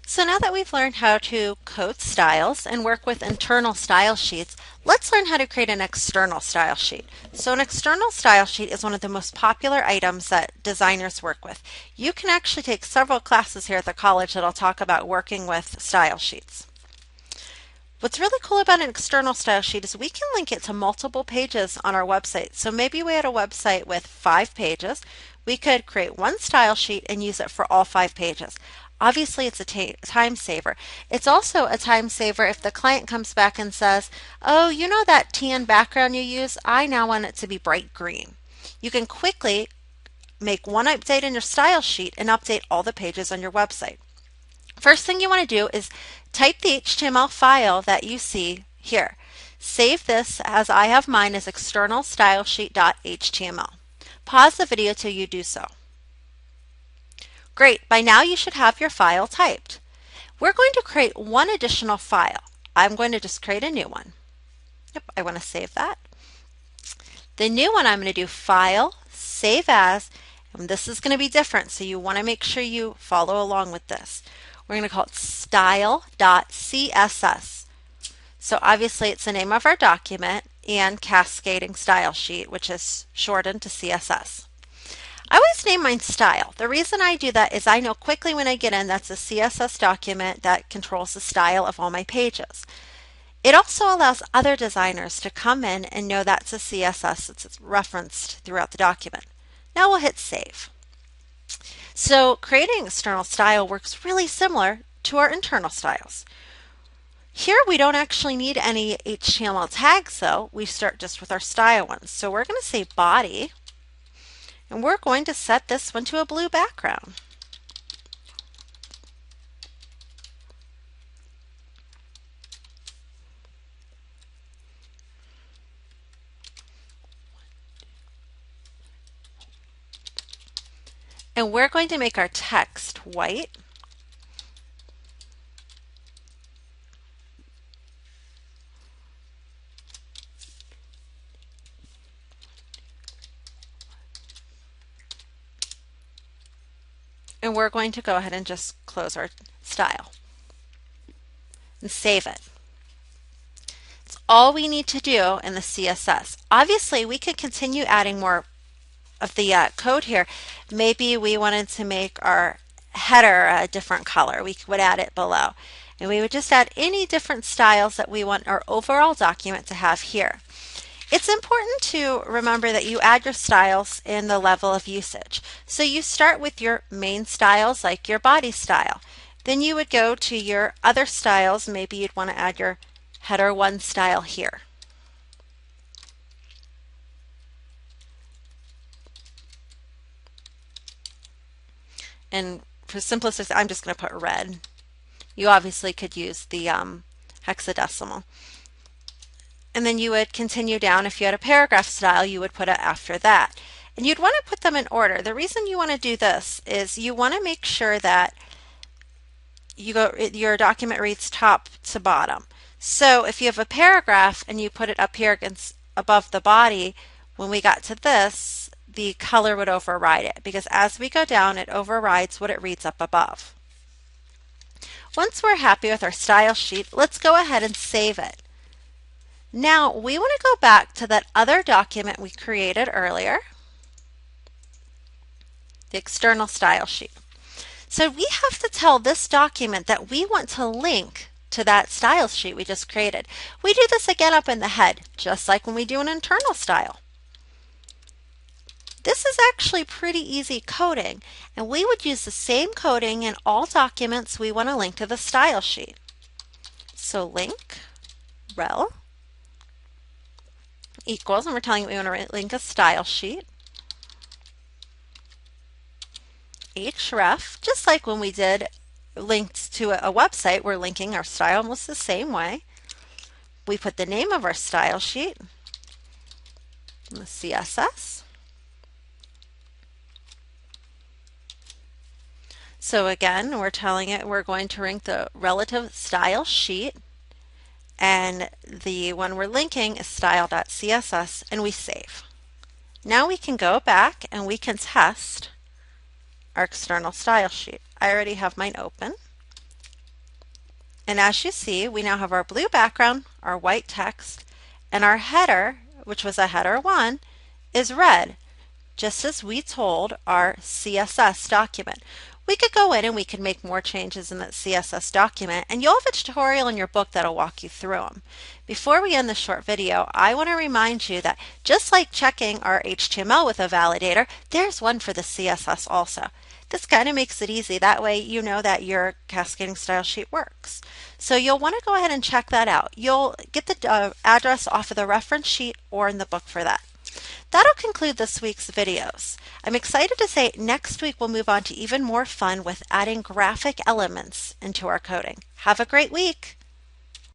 So now that we've learned how to code styles and work with internal style sheets, let's learn how to create an external style sheet. So an external style sheet is one of the most popular items that designers work with. You can actually take several classes here at the college that'll talk about working with style sheets. What's really cool about an external style sheet is we can link it to multiple pages on our website. So maybe we had a website with 5 pages. We could create one style sheet and use it for all 5 pages. Obviously, it's a time saver. It's also a time saver if the client comes back and says, oh, you know that tan background you use? I now want it to be bright green. You can quickly make one update in your style sheet and update all the pages on your website. First thing you want to do is type the HTML file that you see here. Save this as I have mine as external stylesheet.html. Pause the video till you do so. Great, by now you should have your file typed. We're going to create one additional file. I'm going to just create a new one. Yep, I want to save that. The new one I'm going to do File, Save As, and this is going to be different, so you want to make sure you follow along with this. We're going to call it style.css. So obviously it's the name of our document and cascading style sheet, which is shortened to CSS. I always name mine style. The reason I do that is I know quickly when I get in that's a CSS document that controls the style of all my pages. It also allows other designers to come in and know that's a CSS that's referenced throughout the document. Now we'll hit save. So creating external style works really similar to our internal styles. Here we don't actually need any HTML tags though. We start just with our style ones. So we're going to say body. And we're going to set this one to a blue background. And we're going to make our text white. And we're going to go ahead and just close our style and save it. It's all we need to do in the CSS. Obviously, we could continue adding more of the code here. Maybe we wanted to make our header a different color. We would add it below. And we would just add any different styles that we want our overall document to have here. It's important to remember that you add your styles in the level of usage. So you start with your main styles like your body style. Then you would go to your other styles. Maybe you'd want to add your header 1 style here. And for simplicity, I'm just going to put red. You obviously could use the hexadecimal. And then you would continue down. If you had a paragraph style, you would put it after that. And you'd want to put them in order. The reason you want to do this is you want to make sure that your document reads top to bottom. So if you have a paragraph and you put it up here against above the body, when we got to this, the color would override it because as we go down, it overrides what it reads up above. Once we're happy with our style sheet, let's go ahead and save it. Now we want to go back to that other document we created earlier, the external style sheet. So we have to tell this document that we want to link to that style sheet we just created. We do this again up in the head, just like when we do an internal style. This is actually pretty easy coding, and we would use the same coding in all documents we want to link to the style sheet. So link rel equals, and we're telling it we want to link a style sheet. href, just like when we did linked to a website, we're linking our style almost the same way. We put the name of our style sheet, the CSS. So again, we're telling it we're going to link the relative style sheet, and the one we're linking is style.css, and we save. Now we can go back and we can test our external style sheet. I already have mine open. And as you see, we now have our blue background, our white text, and our header, which was a header 1, is red, just as we told our CSS document. We could go in and we could make more changes in that CSS document, and you'll have a tutorial in your book that'll walk you through them. Before we end this short video, I want to remind you that just like checking our HTML with a validator, there's one for the CSS also. This kind of makes it easy. That way you know that your cascading style sheet works. So you'll want to go ahead and check that out. You'll get the address off of the reference sheet or in the book for that. That'll conclude this week's videos. I'm excited to say next week we'll move on to even more fun with adding graphic elements into our coding. Have a great week!